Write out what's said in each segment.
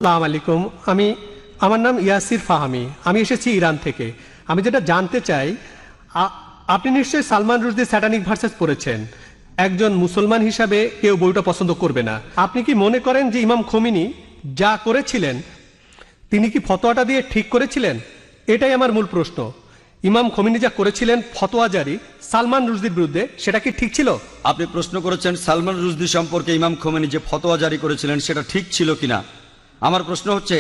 আসসালামু আলাইকুম। আমার নাম ইয়াসির ফাহামি। আমি এসেছি ইরান থেকে। আমি যেটা জানতে চাই, আপনি নিশ্চয়ই সালমান রুশদির স্যাটানিক ভার্সেস পড়েছেন। একজন মুসলমান হিসাবে কেউ বইটা পছন্দ করবে না। আপনি কি মনে করেন যে ইমাম খোমেনি যা করেছিলেন তিনি কি ফতোয়াটা দিয়ে ঠিক করেছিলেন? এটাই আমার মূল প্রশ্ন। ইমাম খোমেনি যা করেছিলেন ফতোয়া জারি সালমান রুশদির বিরুদ্ধে, সেটা কি ঠিক ছিল? আপনি প্রশ্ন করেছেন সালমান রুশদি সম্পর্কে ইমাম খোমেনি যে ফতোয়া জারি করেছিলেন সেটা ঠিক ছিল কিনা। আমার প্রশ্ন হচ্ছে,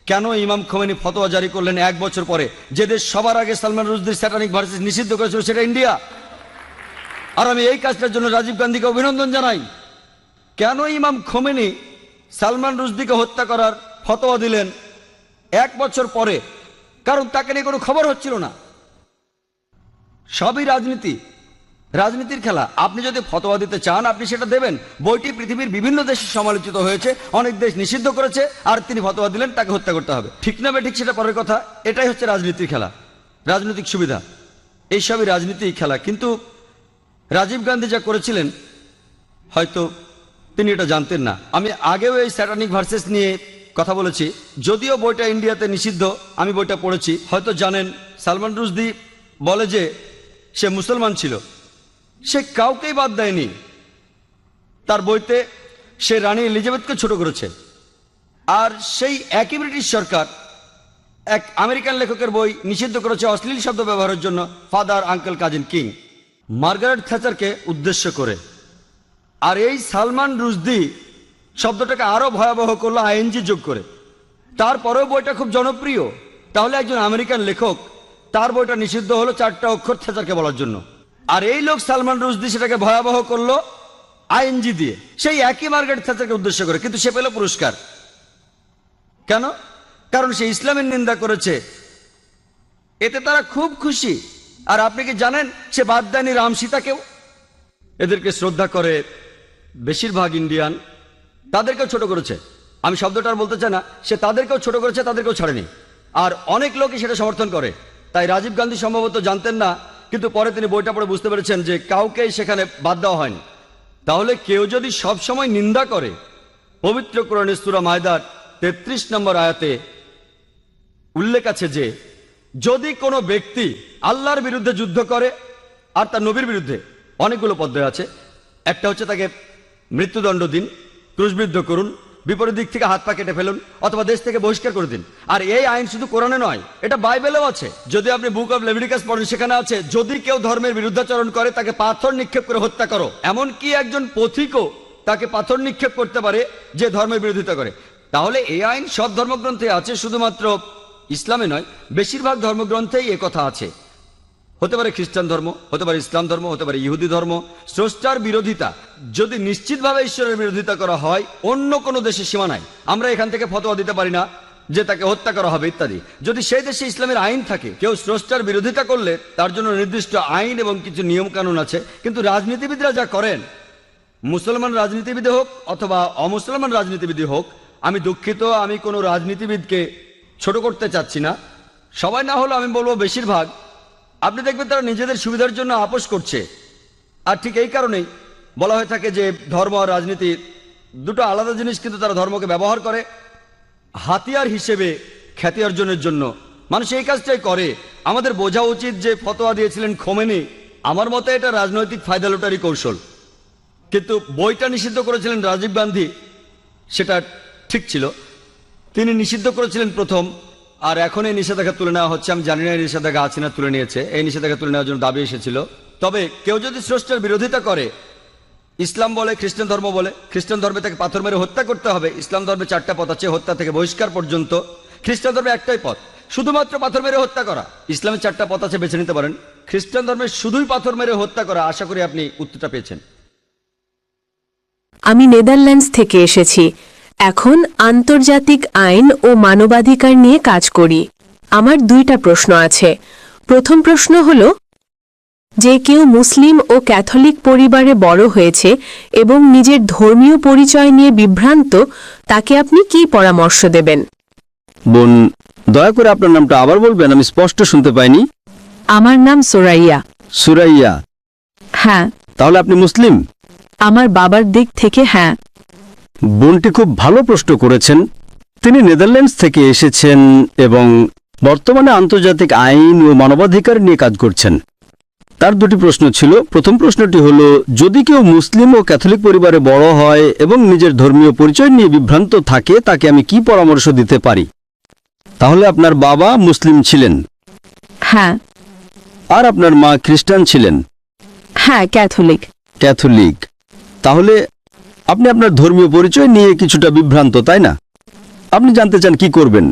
কেন ইমাম খোমেনি ফতোয়া জারি করলেন 1 বছর পরে? যে দেশ সবার আগে সালমান রুশদির স্যাটানিক ভার্সেস নিষিদ্ধ করেছিল সেটা ইন্ডিয়া। আর আমি এই কাজটার জন্য রাজীব গান্ধীকে অভিনন্দন জানাই। কেন ইমাম খোমেনি সালমান রুশদিকে হত্যা করার ফতোয়া দিলেন 1 বছর পরে? কারণ তাকে নিয়ে কোনো খবর হচ্ছিল না। সবই রাজনীতির খেলা। আপনি যদি ফতোয়া দিতে চান আপনি সেটা দেবেন। বইটি পৃথিবীর বিভিন্ন দেশে সমালোচিত হয়েছে, অনেক দেশ নিষিদ্ধ করেছে, আর তিনি ফতোয়া দিলেন তাকে হত্যা করতে হবে। ঠিক না ঠিক সেটা পরের কথা। এটাই হচ্ছে রাজনীতির খেলা, রাজনৈতিক সুবিধা। এইসবই রাজনীতির খেলা। কিন্তু রাজীব গান্ধী যা করেছিলেন হয়তো তিনি এটা জানতেন না। আমি আগেও এই স্যাটানিক ভার্সেস নিয়ে কথা বলেছি, যদিও বইটা ইন্ডিয়াতে নিষিদ্ধ। আমি বইটা পড়েছি। হয়তো জানেন সালমান রুশদি বলে যে সে মুসলমান ছিল, সে কাউকেই বাদ দেয়নি। তার বইতে সে রানী এলিজাবেথকে ছোট করেছে। আর সেই একই ব্রিটিশ সরকার এক আমেরিকান লেখকের বই নিষিদ্ধ করেছে অশ্লীল শব্দ ব্যবহারের জন্য, father, uncle, cousin, king, Margaret থ্যাচারকে উদ্দেশ্য করে। আর এই সালমান রুশদি শব্দটাকে আরো ভয়াবহ করলো আইএনজি যোগ করে। তারপরেও বইটা খুব জনপ্রিয়। তাহলে একজন আমেরিকান লেখক, তার বইটা নিষিদ্ধ হলো 4টা অক্ষর থ্যাচারকে বলার জন্য। আর এই লোক সালমান রুশদি সেটাকে ভয়াবহ করলো আইএনজি দিয়ে, সেই একই মার্গারেট থ্যাচারকে উদ্দেশ্য করে। কিন্তু সে পেল পুরস্কার। কেন? কারণ সে ইসলামের নিন্দা করেছে। এতে তারা খুব খুশি। আর আপনি কি জানেন সে বাদ দেয়নি রাম সীতাকেও? এদেরকে শ্রদ্ধা করে বেশিরভাগ ইন্ডিয়ান, তাদেরকেও ছোট করেছে। আমি শব্দটা আর বলতে চাই না। সে তাদেরকেও ছোট করেছে, তাদেরকেও ছাড়েনি। আর অনেক লোকই সেটা সমর্থন করে। তাই রাজীব গান্ধী সম্ভবত জানতেন না, কিন্তু পরে তিনি বইটা পড়ে বুঝতে পেরেছেন যে কাউকেই সেখানে বাদ দেওয়া হয়নি। তাহলে কেউ যদি সব সময় নিন্দা করে, পবিত্র কোরআনের সূরা মায়দার 33 নম্বর আয়াতে উল্লেখ আছে যে যদি কোনো ব্যক্তি আল্লাহর বিরুদ্ধে যুদ্ধ করে আর তার নবীর বিরুদ্ধে, অনেকগুলো পদ্ধতি আছে। একটা হচ্ছে তাকে মৃত্যুদণ্ড দিন, ক্রুশবিদ্ধ করুন, বিপরীত দিক থেকে হাত পা কেটে ফেলুন, অথবা দেশ থেকে বহিষ্কার করে দিন। আর এই আইন শুধু কোরআনে নয়, এটা বাইবেলেও আছে। যদি আপনি বুক অফ লেভিটিকাস পড়েন, সেখানে আছে যদি কেউ ধর্মের বিরুদ্ধাচরণ করে তাকে পাথর নিক্ষেপ করে হত্যা করো। এমনকি একজন পথিকও তাকে পাথর নিক্ষেপ করতে পারে যে ধর্মের বিরোধিতা করে। তাহলে এই আইন সব ধর্মগ্রন্থে আছে, শুধুমাত্র ইসলামে নয়, বেশিরভাগ ধর্মগ্রন্থেই এ কথা আছে। হতে পারে খ্রিস্টান ধর্ম, হতে পারে ইসলাম ধর্ম, হতে পারে ইহুদি ধর্ম। স্রষ্টার বিরোধিতা যদি নিশ্চিতভাবে ঈশ্বরের বিরোধিতা করা হয়, অন্য কোনো দেশে সীমা নাই। আমরা এখান থেকে ফতোয়া দিতে পারি না যে তাকে হত্যা করা হবে ইত্যাদি। যদি সেই দেশে ইসলামের আইন থাকে, কেউ স্রষ্টার বিরোধিতা করলে তার জন্য নির্দিষ্ট আইন এবং কিছু নিয়ম কানুন আছে। কিন্তু রাজনীতিবিদরা যা করেন, মুসলমান রাজনীতিবিদ হোক অথবা অমুসলমান রাজনীতিবিদ হোক, আমি দুঃখিত, আমি কোনো রাজনীতিবিদকে ছোট করতে চাচ্ছি না, সবাই না হলেও আমি বলবো বেশিরভাগ, আপনি দেখবেন তারা নিজেদের সুবিধার জন্য আপোষ করছে। আর ঠিক এই কারণেই বলা হয়ে থাকে যে ধর্ম আর রাজনীতি দুটো আলাদা জিনিস, কিন্তু তারা ধর্মকে ব্যবহার করে হাতিয়ার হিসেবে খ্যাতি অর্জনের জন্য। মানুষ এই কাজটাই করে। আমাদের বোঝা উচিত যে ফতোয়া দিয়েছিলেন খোমেনি, আমার মতে এটা রাজনৈতিক ফায়দা লুটারি কৌশল। কিন্তু বইটা নিষিদ্ধ করেছিলেন রাজীব গান্ধী, সেটা ঠিক ছিল। তিনি নিষিদ্ধ করেছিলেন প্রথম, আর এখন এই নিষেধাজ্ঞা তুলে নেওয়া হচ্ছে। আমি জানি না এই নিষেধাজ্ঞা আছে না তুলে নিয়েছে। এই নিষেধাজ্ঞা তুলে নেওয়ার জন্য দাবি এসেছিল। তবে কেউ যদি স্রষ্টার বিরোধিতা করে, ইসলাম বলে, খ্রিস্টান ধর্ম বলে, খ্রিস্টান ধর্মে তাকে পাথর মেরে হত্যা করতে হবে। ইসলাম ধর্মে 4টা পথ আছে, হত্যা থেকে বহিষ্কার পর্যন্ত। খ্রিস্টান ধর্মে একটাই পথ, শুধুমাত্র পাথর মেরে হত্যা করা। ইসলামে 4টা পথ আছে, বেছে নিতে পারেন। খ্রিস্টান ধর্মে শুধুই পাথর মেরে হত্যা করা। আশা করি আপনি উত্তরটা পেয়েছেন। আমি নেদারল্যান্ডস থেকে এসেছি। এখন আন্তর্জাতিক আইন ও মানবাধিকার নিয়ে কাজ করি। আমার 2টা প্রশ্ন আছে। প্রথম প্রশ্ন হল, যে কেউ মুসলিম ও ক্যাথলিক পরিবারে বড় হয়েছে এবং নিজের ধর্মীয় পরিচয় নিয়ে বিভ্রান্ত, তাকে আপনি কি পরামর্শ দেবেন? বোন, দয়া করে আপনার নামটা আবার বলবেন, আমি স্পষ্ট শুনতে পাইনি। আমার নাম সোরাইয়া। সুরাইয়া? হ্যাঁ। তাহলে আপনি মুসলিম? আমার বাবার দিক থেকে হ্যাঁ। বোনটি খুব ভালো প্রশ্ন করেছেন। তিনি নেদারল্যান্ডস থেকে এসেছেন এবং বর্তমানে আন্তর্জাতিক আইন ও মানবাধিকার নিয়ে কাজ করছেন। তার দুটি প্রশ্ন ছিল। প্রথম প্রশ্নটি হলো, যদি কেউ মুসলিম ও ক্যাথলিক পরিবারে বড় হয় এবং নিজের ধর্মীয় পরিচয় নিয়ে বিভ্রান্ত থাকে, তাকে আমি কি পরামর্শ দিতে পারি? তাহলে আপনার বাবা মুসলিম ছিলেন হ্যাঁ। আর আপনার মা খ্রিস্টান ছিলেন। হ্যাঁ, ক্যাথলিক। ক্যাথলিক। তাহলে আপনি আপনার ধর্মীয় পরিচয় নিয়ে কিছুটা বিভ্রান্ত, তাই না? আপনি জানতে চান কি করবেন।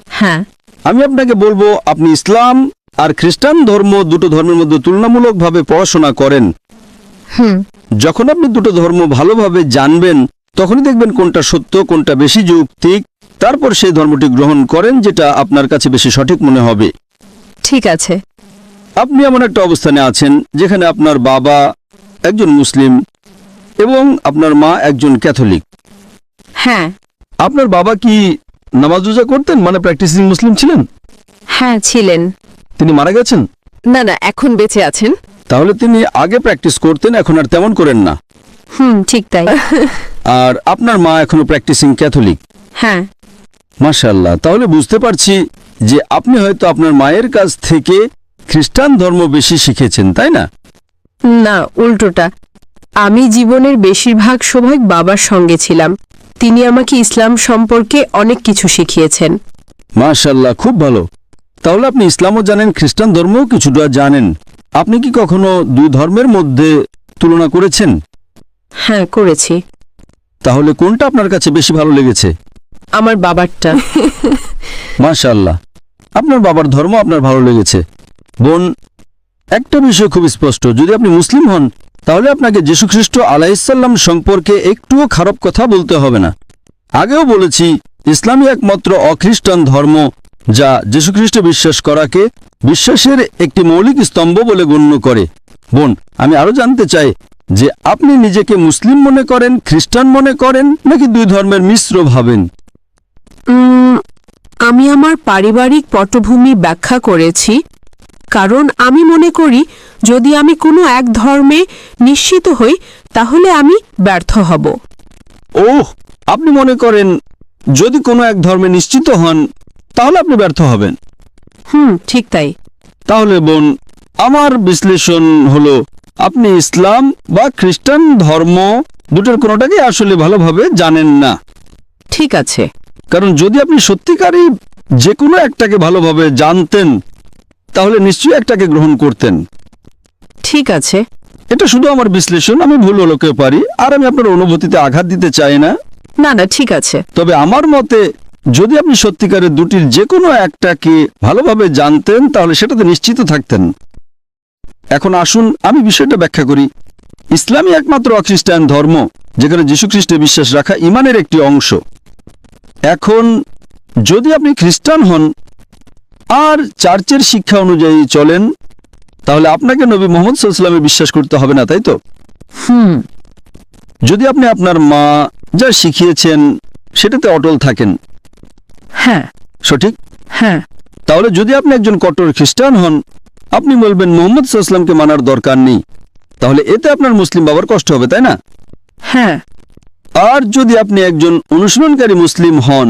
হ্যাঁ। আমি আপনাকে বলবো, আপনি ইসলাম আর খ্রিস্টান ধর্ম দুটো ধর্মের মধ্যে তুলনামূলকভাবে পড়াশোনা করেন। যখন আপনি দুটো ধর্ম ভালোভাবে জানবেন, তখনই দেখবেন কোনটা সত্য, কোনটা বেশি যৌক্তিক। তারপর সেই ধর্মটি গ্রহণ করেন যেটা আপনার কাছে বেশি সঠিক মনে হবে। ঠিক আছে। আপনি এমন একটা অবস্থানে আছেন যেখানে আপনার বাবা একজন মুসলিম এবং আপনার মা একজন ক্যাথলিক। হ্যাঁ। আপনার বাবা কি নামাজ রোজা করতেন, মানে প্র্যাকটিসিং মুসলিম ছিলেন? হ্যাঁ, ছিলেন। তিনি মারা গেছেন? না না, এখন বেঁচে আছেন। তাহলে তিনি আগে প্র্যাকটিস করতেন, এখন আর তেমন করেন না। ঠিক তাই। আর আপনার মা এখনো প্র্যাকটিসিং ক্যাথলিক। হ্যাঁ। মাশাআল্লাহ। তাহলে বুঝতে পারছি যে আপনি হয়তো আপনার মায়ের কাছ থেকে খ্রিস্টান ধর্ম বেশি শিখেছেন, তাই না? না, উল্টোটা। আমি জীবনের বেশিরভাগ সময় বাবার সঙ্গে ছিলাম। তিনি আমাকে ইসলাম সম্পর্কে অনেক কিছু শিখিয়েছেন। মাশাআল্লাহ, খুব ভালো। তাহলে আপনি ইসলামও জানেন, খ্রিস্টান ধর্মও কিছুটা জানেন। আপনি কি কখনো দুই ধর্মের মধ্যে তুলনা করেছেন? হ্যাঁ, করেছি। তাহলে কোনটা আপনার কাছে বেশি ভালো লেগেছে? আমার বাবারটা। মাশাআল্লাহ, আপনার বাবার ধর্ম আপনার ভালো লেগেছে। বোন, একটা বিষয় খুব স্পষ্ট, যদি আপনি মুসলিম হন তাহলে আপনাকে যীশুখ্রিস্ট আলাইহিসসালাম সম্পর্কে একটুও খারাপ কথা বলতে হবে না। আগেও বলেছি, ইসলামই একমাত্র অখ্রিস্টান ধর্ম যা যীশুখ্রিস্টে বিশ্বাস করাকে বিশ্বাসের একটি মৌলিক স্তম্ভ বলে গণ্য করে। বোন, আমি আরো জানতে চাই যে আপনি নিজেকে মুসলিম মনে করেন, খ্রিস্টান মনে করেন, নাকি দুই ধর্মের মিশ্র ভাবেন? আমি আমার পারিবারিক পটভূমি ব্যাখ্যা করেছি, কারণ আমি মনে করি যদি আমি কোনো এক ধর্মে নিশ্চিত হই তাহলে আমি ব্যর্থ হব। ওহ, আপনি মনে করেন যদি কোনো এক ধর্মে নিশ্চিত হন তাহলে আপনি ব্যর্থ হবেন? ঠিক তাই। তাহলে বোন, আমার বিশ্লেষণ হলো আপনি ইসলাম বা খ্রিস্টান ধর্ম দুটোর কোনোটাকে আসলে ভালোভাবে জানেন না। ঠিক আছে। কারণ যদি আপনি সত্যিকারই যে কোনো একটাকে ভালোভাবে জানতেন তাহলে নিশ্চয়ই একটাকে গ্রহণ করতেন। ঠিক আছে। এটা শুধু আমার বিশ্লেষণ, আমি ভুল হলেও পারি, আর আমি আপনার অনুভূতিতে আঘাত দিতে চাই না। না না, ঠিক আছে। তবে আমার মতে যদি আপনি সত্যিকারের দুটির যে কোনো একটাকে ভালোভাবে জানতেন তাহলে সেটাতে নিশ্চিত থাকতেন। এখন আসুন আমি বিষয়টা ব্যাখ্যা করি। ইসলামই একমাত্র অখ্রিস্টান ধর্ম যেখানে যীশুখ্রিস্টে বিশ্বাস রাখা ঈমানের একটি অংশ। এখন যদি আপনি খ্রিস্টান হন আর চার্চের শিক্ষা অনুযায়ী চলেন তাহলে আপনাকে নবী মুহাম্মদ সাল্লাল্লাহু আলাইহি ওয়াসাল্লামে বিশ্বাস করতে হবে না, তাই তো? যদি আপনি আপনার মা যা শিখিয়েছেন সেটাতে অটল থাকেন। হ্যাঁ। সঠিক? হ্যাঁ। তাহলে যদি আপনি একজন কট্টর খ্রিস্টান হন, আপনি বলবেন মুহাম্মদ সাল্লাল্লাহু আলাইহি ওয়াসাল্লামকে মানার দরকার নেই, তাহলে এতে আপনার মুসলিম বাবার কষ্ট হবে, তাই না? হ্যাঁ। আর যদি আপনি একজন অনুসরণকারী মুসলিম হন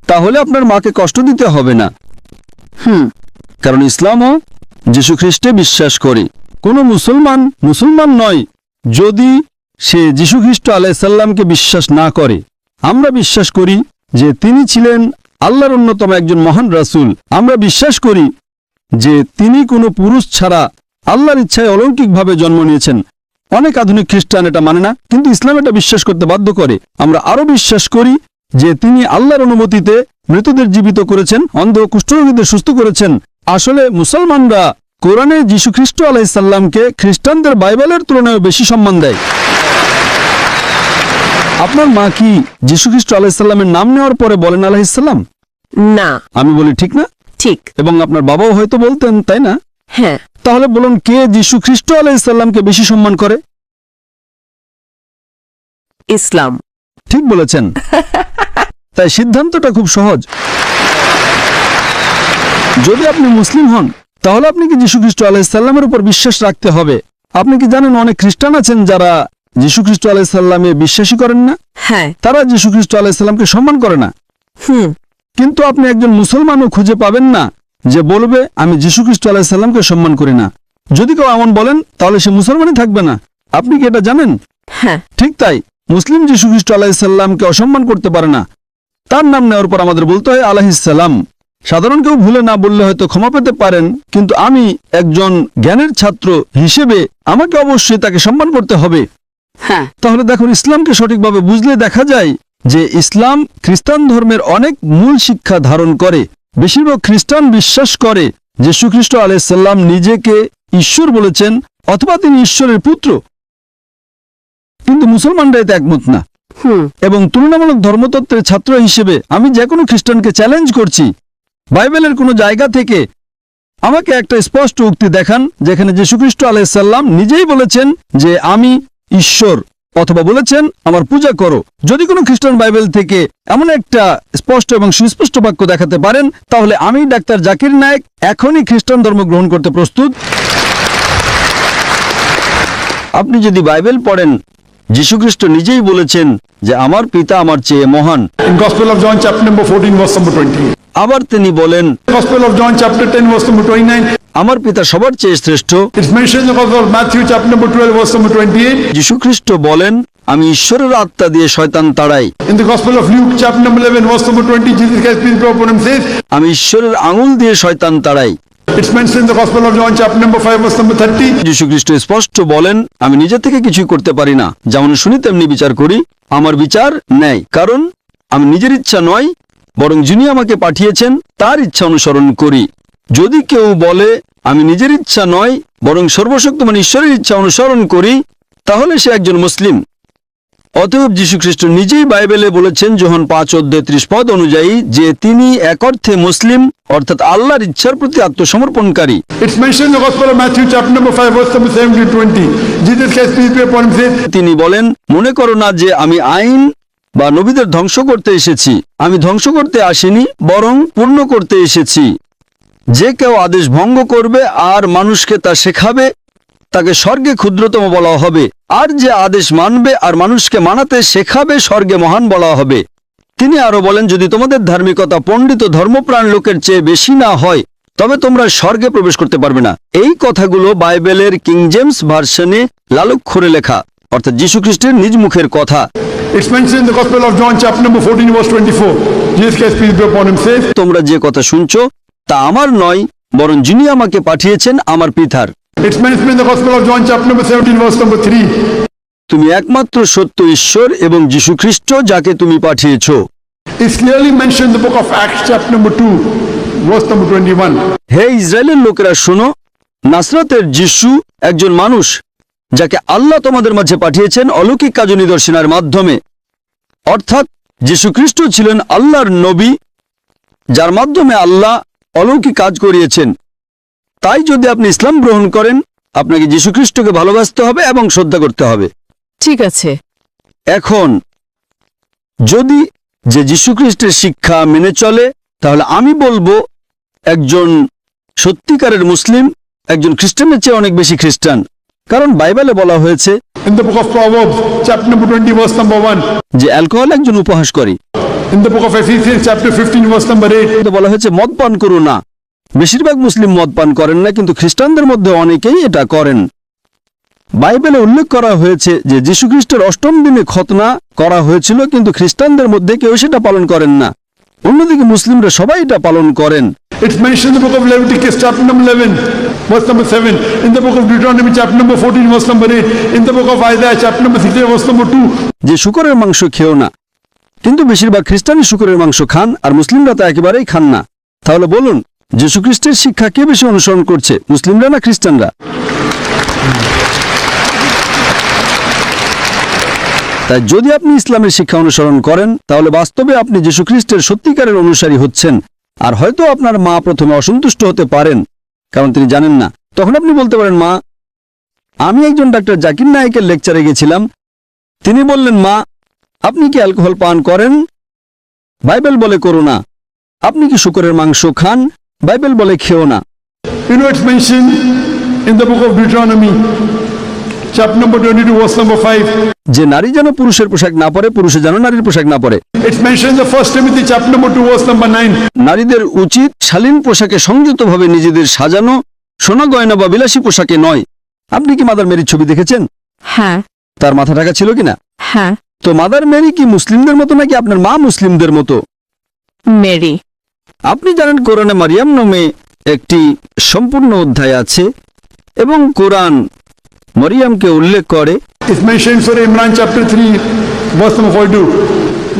তাহলে আপনার মাকে কষ্ট দিতে হবে না। কারণ ইসলামও যীশুখ্রিস্টে বিশ্বাস করে। কোনো মুসলমান নয় যদি সে যীশুখ্রিস্ট আলাইহিস সালামকে বিশ্বাস না করে। আমরা বিশ্বাস করি যে তিনি ছিলেন আল্লাহর অন্যতম একজন মহান রাসূল। আমরা বিশ্বাস করি যে তিনি কোনো পুরুষ ছাড়া আল্লাহর ইচ্ছায় অলৌকিকভাবে জন্ম নিয়েছেন। অনেক আধুনিক খ্রিস্টান এটা মানে না, কিন্তু ইসলাম এটা বিশ্বাস করতে বাধ্য করে। আমরা আরো বিশ্বাস করি যে তিনি আল্লাহর অনুমতিতে মৃতদের জীবিত করেছেন, অন্ধ কুষ্ঠরোগীদের সুস্থ করেছেন। আসলে মুসলমানরা কোরআনে যীশুখ্রিস্ট আলাইহিস সালামকে খ্রিস্টানদের বাইবেলের তুলনায় বেশি সম্মান দেয়। আপনার মা কি যীশুখ্রিস্ট আলাইহিস সালামের নাম নেওয়ার পরে বলেন আলাইহিস সালাম? না। আমি বলি ঠিক না? ঠিক। এবং আপনার বাবাও হয়তো বলতেন, তাই না? হ্যাঁ। তাহলে বলুন, কে যীশুখ্রিস্ট আলাইহিস সালামকে বেশি সম্মান করে? ইসলাম। ঠিক বলেছেন। তাই সিদ্ধান্তটা খুব সহজ। যদি আপনি মুসলিম হন তাহলে আপনি কি যীশুখ্রিস্ট আলাইহিস সালামের উপর বিশ্বাস রাখতে হবে। আপনি কি জানেন অনেক খ্রিস্টান আছেন যারা যীশুখ্রিস্ট আলাইহিস সালামে বিশ্বাসী করেন না? হ্যাঁ। তারা যীশুখ্রিস্ট আলাইহিস সালামকে সম্মান করে না। কিন্তু আপনি একজন মুসলমানও খুঁজে পাবেন না যে বলবে আমি যীশু খ্রিস্ট আলাইহিস সালামকে সম্মান করি না। যদি কেউ এমন বলেন তাহলে সে মুসলমানই থাকবে না। আপনি কি এটা জানেন? হ্যাঁ। ঠিক তাই, মুসলিম যীশু খ্রিস্ট আলাইহিস সালামকে অসম্মান করতে পারে না। তার নাম নেওয়ার পর আমাদের বলতে হয় আলাইহিস সালাম। সাধারণ কেউ ভুলে না বললে হয়তো ক্ষমা পেতে পারেন, কিন্তু আমি একজন জ্ঞানের ছাত্র হিসেবে আমাকে অবশ্যই তাকে সম্মান করতে হবে। হ্যাঁ। তাহলে দেখুন, ইসলামকে সঠিকভাবে বুঝলে দেখা যায় যে ইসলাম খ্রিস্টান ধর্মের অনেক মূল শিক্ষা ধারণ করে। বেশিরভাগ খ্রিস্টান বিশ্বাস করে যীশু খ্রিস্ট আলাইহিস সালাম নিজেকে ঈশ্বর বলেছেন অথবা তিনি ঈশ্বরের পুত্র, কিন্তু মুসলমানরা এতে একমত না। এবং তুলনামূলক ধর্মতত্ত্বের ছাত্র হিসেবে আমি যে কোনো খ্রিস্টানকে চ্যালেঞ্জ করছি, বাইবেলের কোনো জায়গা থেকে আমাকে একটা স্পষ্ট উক্তি দেখান যেখানে যীশু খ্রিস্ট আলাইহিস সালাম নিজেই বলেছেন যে আমি ঈশ্বর, অথবা বলেছেন আমার পূজা করো। যদি কোনো খ্রিস্টান বাইবেল থেকে এমন একটা স্পষ্ট এবং সুস্পষ্ট বাক্য দেখাতে পারেন, তাহলে আমি ডাক্তার জাকির নায়েক এখনই খ্রিস্টান ধর্ম গ্রহণ করতে প্রস্তুত। আপনি যদি বাইবেল পড়েন, যীশু খ্রিস্ট নিজেই বলেছেন যে আমার পিতা আমার চেয়ে মহান। In Gospel of John chapter number 14 verse number 20. আবার তিনি বলেন Gospel of John chapter 10 verse number 29. আমার পিতা সবার চেয়ে শ্রেষ্ঠ। It's mentioned in the Gospel of Matthew chapter number 12 verse number 28. যীশু খ্রিস্ট বলেন আমি ঈশ্বরের আত্মা দিয়ে শয়তান তাড়াই। In the Gospel of Luke chapter number 11 verse number 20, Jesus Christ peace be upon him says, আমি ঈশ্বরের আঙুল দিয়ে শয়তান তাড়াই। it's mentioned in the Gospel of John chapter number 5 verse number 30. যীশু খ্রিস্ট স্পষ্ট বলেন আমি নিজে থেকে কিছুই করতে পারি না, যেমন শুনি তেমনি বিচার করি। আমার বিচার ন্যায়, কারণ আমি নিজের ইচ্ছা নয় বরং যিনি আমাকে পাঠিয়েছেন তার ইচ্ছা অনুসরণ করি। যদি কেউ বলে আমি নিজের ইচ্ছা নয় বরং সর্বশক্তিমান ঈশ্বরের ইচ্ছা অনুসরণ করি, তাহলে সে একজন মুসলিম। অতএব যীশু খ্রিস্ট নিজেই বাইবেলে বলেছেন যোহন 5:30 অনুযায়ী যে তিনি এক অর্থে মুসলিম, অর্থাৎ আল্লাহর ইচ্ছার প্রতি আত্মসমর্পণকারী। It's mentioned in the Gospel of Matthew chapter number 5 verse number 17-20. Jesus Christ peace be upon him says, তিনি বলেন মনে করো না যে আমি আইন বা নবীদের ধ্বংস করতে এসেছি। আমি ধ্বংস করতে আসিনি, বরং পূর্ণ করতে এসেছি। যে কেউ আদেশ ভঙ্গ করবে আর মানুষকে তা শেখাবে, তাকে স্বর্গে ক্ষুদ্রতম বলা হবে, আর যে আদেশ মানবে আর মানুষকে মানাতে শেখাবে স্বর্গে মহান বলা হবে। তিনি আরো বলেন যদি তোমাদের ধার্মিকতা পণ্ডিত ধর্মপ্রাণ লোকের চেয়ে বেশি না হয়, তবে তোমরা স্বর্গে প্রবেশ করতে পারবে না। এই কথাগুলো বাইবেলের কিং জেমস ভার্সনে লালক্ষরে লেখা, অর্থাৎ যীশু খ্রিস্টের নিজ মুখের কথা। it's mentioned in the Gospel of John chapter number 14 verse 24. Jesus Christ peace be upon him says, তোমরা যে কথা শুনছো তা আমার নয়, বরং যিনি আমাকে পাঠিয়েছেন আমার পিতার। it's mentioned in the Gospel of John chapter number 17 verse number 3. তুমি একমাত্র সত্য ঈশ্বর এবং যীশু খ্রিস্ট যাকে তুমি পাঠিয়েছ। It's clearly mentioned in the book of Acts chapter number 2 verse number 21. হে ইসরায়েলের লোকেরা শোনো, নাসরাতের যীশু একজন মানুষ যাকে আল্লাহ তোমাদের মাঝে পাঠিয়েছেন অলৌকিক কাজ ও নিদর্শনের মাধ্যমে। অর্থাৎ যীশু খ্রিস্ট ছিলেন আল্লাহর নবী, যার মাধ্যমে আল্লাহ অলৌকিক কাজ করিয়েছেন। তাই যদি আপনি ইসলাম গ্রহণ করেন, আপনাকে যীশু খ্রিস্টকে ভালোবাসতে হবে এবং শ্রদ্ধা করতে হবে। ঠিক আছে। এখন যদি যে যীশু খ্রিস্টের শিক্ষা মেনে চলে, তাহলে আমি বলবো একজন সত্যিকারের মুসলিম একজন খ্রিস্টানের চেয়ে অনেক বেশি খ্রিস্টান, কারণ বাইবেলে বলা হয়েছে In the book of Proverbs chapter number 20 verse number 1. যে অ্যালকোহল একজন উপহাস করে। In the book of Ephesians chapter 15 verse number 8. বলা হয়েছে মদ পান করো না। বেশিরভাগ মুসলিম মদ পান করেন না, কিন্তু খ্রিস্টানদের মধ্যে অনেকেই এটা করেন। বাইবেলে উল্লেখ করা হয়েছে যে যীশু খ্রিস্টের অষ্টম দিনে খতনা করা হয়েছিল, কিন্তু খ্রিস্টানদের মধ্যে কেউ সেটা পালন করেন না। অন্যদিকে মুসলিমরা সবাই এটা পালন করেন। It's mentioned in the book of Leviticus chapter number 11 verse number 7. In the book of Deuteronomy chapter number 14 verse number 8. In the book of Isaiah chapter number 6 verse number 2. যে শূকরের মাংস খেও না, কিন্তু বেশিরভাগ খ্রিস্টানই শূকরের মাংস খান আর মুসলিমরা তা একেবারেই খান না। তাহলে বলুন যীশু খ্রিস্টের শিক্ষা কে বেশি অনুসরণ করছে, মুসলিমরা না খ্রিস্টানরা? তাই যদি আপনি ইসলামের শিক্ষা অনুসরণ করেন, তাহলে বাস্তবে আপনি যীশু খ্রিস্টের সত্যিকারের অনুসারী হচ্ছেন। আর হয়তো আপনার মা প্রথমে অসন্তুষ্ট হতে পারেন, কারণ তিনি জানেন না। তখন আপনি বলতে পারেন, মা, আমি একজন ডাক্তার জাকির নায়েকের লেকচারে গেছিলাম, তিনি বললেন, মা, আপনি কি অ্যালকোহল পান করেন? বাইবেল বলে করো না। আপনি কি শূকরের মাংস খান? বাইবেল বলে খেও না। You know, it's mentioned in the book of Deuteronomy chapter number 22, verse number 5. যে নারী যেন পুরুষের পোশাক না পরে, পুরুষে যেন নারীর পোশাক না পরে। It's mentioned in the 1 Timothy chapter number 2, verse number 9. নারীদের উচিত শালীন পোশাকে সংযতভাবে নিজেদের সাজানো, সোনা গয়না বা বিলাসী পোশাকে নয়। আপনি কি মাদার মেরির ছবি দেখেছেন? হ্যাঁ তার মাথা ঢাকা ছিল কিনা? হ্যাঁ। তো মাদার মেরি কি মুসলিমদের মতো নাকি আপনার মা মুসলিমদের মতো? মেরি। আপনি জানেন কোরআনে মারিয়াম নামে একটি সম্পূর্ণ অধ্যায় আছে এবং কোরআন মরিয়ামকে উল্লেখ করে। It's mentioned in Surah Imran chapter 3, verse number 42.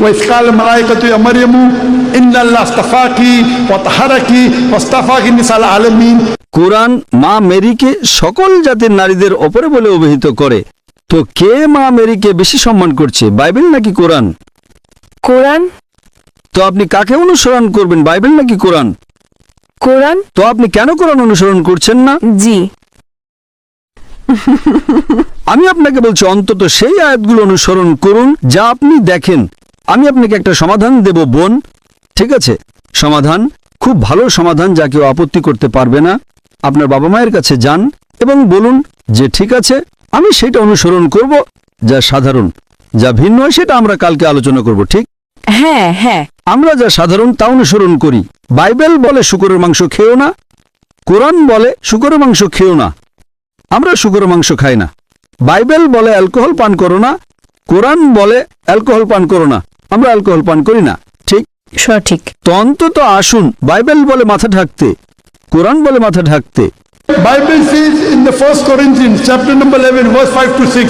وَإِذْ قَالَ الْمَلَائِكَةُ يَا مَرْيَمُ إِنَّ اللَّهَ اصْطَفَاكِ وَطَهَّرَكِ وَاصْطَفَاكِ نِسَاءَ الْعَالَمِينَ। কোরআন মা মেরিকে সকল জাতির নারীদের ওপরে বলে অভিহিত করে। তো কে মা মেরিকে বেশি সম্মান করছে, বাইবেল নাকি কোরআন? কোরআন। তো আপনি কাকে অনুসরণ করবেন, বাইবেল নাকি কোরআন? কোরআন। তো আপনি কেন কোরআন অনুসরণ করছেন না? জি। আমি আপনাকে বলছি অন্তত সেই আয়াতগুলো অনুসরণ করুন যা আপনি দেখেন। আমি আপনাকে একটা সমাধান দেব বোন, ঠিক আছে? সমাধান, খুব ভালো সমাধান যা কেউ আপত্তি করতে পারবে না। আপনার বাবা মায়ের কাছে যান এবং বলুন যে ঠিক আছে আমি সেটা অনুসরণ করব যা সাধারণ, যা ভিন্ন হয় সেটা আমরা কালকে আলোচনা করব, ঠিক? হ্যাঁ হ্যাঁ। আমরা যা সাধারণ তা অনুসরণ করি। বাইবেল বলে শুকরের মাংস খেও না, কোরআন বলে শুকরের মাংস খেও না। আমরা শুকরের মাংস খাই না। বাইবেল বলে অ্যালকোহল পান করো না, কোরআন বলে অ্যালকোহল পান করো না। আমরা অ্যালকোহল পান করি না, ঠিক? সঠিক। তো অন্তত আসুন, বাইবেল বলে মাথা ঢাকতে, কোরআন বলে মাথা ঢাকতে। Bible says in the 1 Corinthians chapter number 11, verse 5 to 6.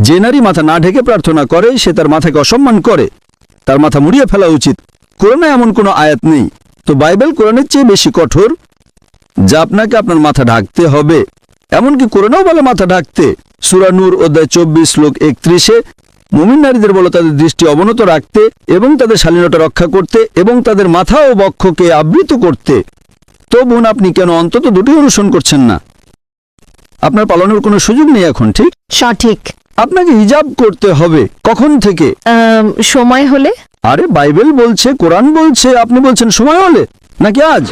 যে নারী মাথা না ঢেকে প্রার্থনা করে সে তার মাথাকে অসম্মান করে, তার মাথা মুড়িয়ে ফেলা উচিত। কোরআনে এমন কোনো আয়াত নেই। তো বাইবেল কোরআনের চেয়ে বেশি কঠোর, যা আপনাকে আপনার মাথা ঢাকতে হবে। এমনকি কোরআনেও বলে মাথা ঢাকতে। সূরা নূর অধ্যায় 24 শ্লোক 31-এ মুমিন নারীদের বলে তাদের দৃষ্টি অবনত রাখতে এবং তাদের শালীনতা রক্ষা করতে এবং তাদের মাথা ও বক্ষকে আবৃত করতে। তো বোন, আপনি কেন অন্তত দুটি অনুসরণ করছেন না? আপনার পালনের কোনো সুযোগ নেই এখন, ঠিক? সঠিক। আপনাকে হিজাব করতে হবে। কখন থেকে? সময় হলে। আরে বাইবেল বলছে, কোরআন বলছে, আপনি বলছেন সময় হলে, নাকি আজ?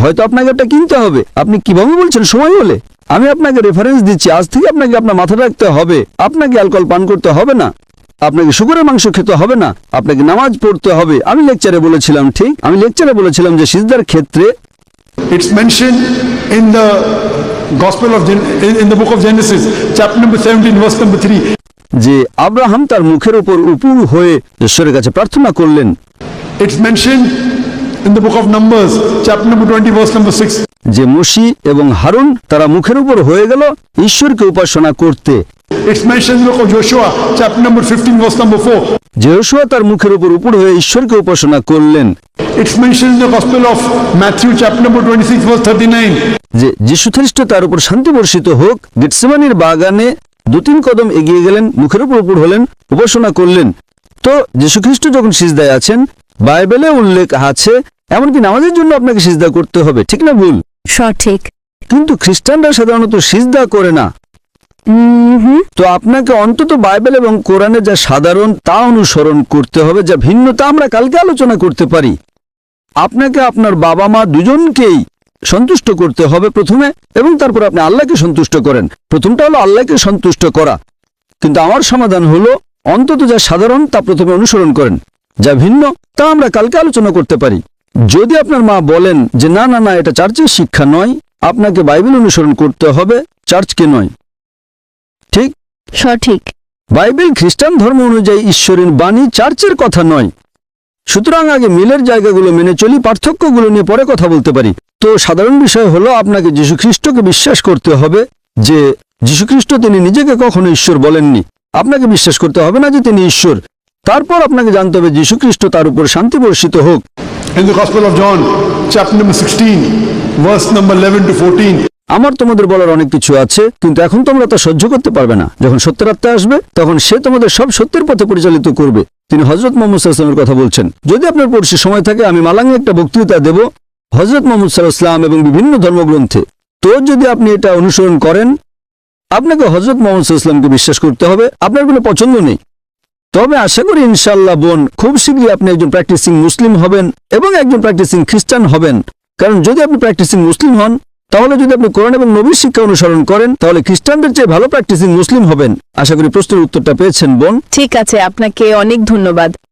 হয়তো আপনাকে একটা কিনতে হবে। আপনি কিভাবে বলছেন সময় হলে? আমি আপনাকে রেফারেন্স দিচ্ছি। আজ থেকে আপনাকে আপনার মাথা রাখতে হবে। আপনাকে অ্যালকোহল পান করতে হবে না, আপনাকে শুকরের মাংস খেতে হবে না, আপনাকে নামাজ পড়তে হবে। আমি লেকচারে বলেছিলাম, ঠিক? আমি লেকচারে বলেছিলাম যে সিজদার ক্ষেত্রে It's mentioned in the Gospel of in the book of Genesis, chapter number 17, verse number 3. যে আব্রাহাম তার মুখের উপর উপুর হয়ে ঈশ্বরের কাছে প্রার্থনা করলেন। It's mentioned in the book of Numbers, chapter number 20, verse number 6. যে মুশি এবং হারুন তারা মুখের উপর হয়ে গেল ঈশ্বরকে উপাসনা করতে। It's mentioned in the book of Joshua, chapter number 15, verse number 4. যে যোশুয়া তার মুখের উপর উপর হয়ে ঈশ্বরকে উপাসনা করলেন। It's mentioned in the Gospel of Matthew, chapter number 26, verse 39. যে যীশু খ্রিস্ট তার উপর শান্তি বর্ষিত হোক গেতসেমানির বাগানে 2-3 কদম এগিয়ে গেলেন, মুখের উপর উপর হলেন, উপাসনা করলেন। তো যীশু খ্রিস্ট যখন সিজদায় আছেন, বাইবেলে উল্লেখ আছে এমনকি নামাজের জন্য আপনাকে সিজদা করতে হবে, ঠিক না ভুল? সঠিক। কিন্তু খ্রিস্টানরা সাধারণত সিজদা করে না। তো আপনাকে অন্তত বাইবেল এবং কোরআনে যা সাধারণ তা অনুসরণ করতে হবে, যা ভিন্ন তা আমরা কালকে আলোচনা করতে পারি। আপনাকে আপনার বাবা মা দুজনকেই সন্তুষ্ট করতে হবে প্রথমে, এবং তারপর আপনি আল্লাহকে সন্তুষ্ট করেন। প্রথমটা হলো আল্লাহকে সন্তুষ্ট করা। কিন্তু আমার সমাধান হলো অন্তত যা সাধারণ তা প্রথমে অনুসরণ করেন, যা ভিন্ন তা আমরা কালকে আলোচনা করতে পারি। যদি আপনার মা বলেন যে না না না এটা চার্চের শিক্ষা নয়, আপনাকে বাইবেল অনুসরণ করতে হবে, চার্চকে নয়, ঠিক? সঠিক। বাইবেল খ্রিস্টান ধর্ম অনুযায়ী ঈশ্বরের বাণী, চার্চের কথা নয়। সুতরাং আগে মিলের জায়গাগুলো মেনে চলি, পার্থক্যগুলো নিয়ে পরে কথা বলতে পারি। তো সাধারণ বিষয় হলো আপনাকে যীশুখ্রিস্টকে বিশ্বাস করতে হবে যে যীশুখ্রিস্ট তিনি নিজেকে কখনো ঈশ্বর বলেননি। আপনাকে বিশ্বাস করতে হবে না যে তিনি ঈশ্বর। তারপর আপনাকে জানতে হবে যীশুখ্রিস্ট তার উপর শান্তি বর্ষিত হোক। In the Gospel of John, chapter number 16, verse number 11 to 14. আমার তোমাদের বলার অনেক কিছু আছে, কিন্তু এখন তোমরা তা সহ্য করতে পারবে না। যখন সত্যের আত্মা আসবে তখন সে তোমাদের সব সত্যের পথে পরিচালিত করবে। তিনি হযরত মুহাম্মদ সাল্লাল্লাহু আলাইহি ওয়াসাল্লামের কথা বলছেন। যদি আপনার পড়শি সময় থাকে আমি মালাঙ্গে একটা বক্তৃতা দেব হযরত মুহাম্মদ সাল্লাল্লাহু আলাইহি ওয়াসাল্লাম এবং বিভিন্ন ধর্মগ্রন্থে। তো যদি আপনি এটা অনুসরণ করেন, আপনাকে হযরত মুহাম্মদ সাল্লাল্লাহু আলাইহি ওয়াসাল্লামকে বিশ্বাস করতে হবে। আপনার কোনো পছন্দ নেই। তবে আশা করি ইনশাআল্লাহ বোন, খুব শীঘ্রই আপনি একজন প্র্যাকটিসিং মুসলিম হবেন এবং একজন প্র্যাকটিসিং খ্রিস্টান হবেন। কারণ যদি আপনি প্র্যাকটিসিং মুসলিম হন তাহলে যদি আপনি কোরআন এবং নবীর শিক্ষা অনুসরণ করেন তাহলে খ্রিস্টানদের চেয়ে ভালো প্র্যাকটিসিং মুসলিম হবেন। আশা করি প্রশ্নের উত্তরটা পেয়েছেন বোন। ঠিক আছে, আপনাকে অনেক ধন্যবাদ।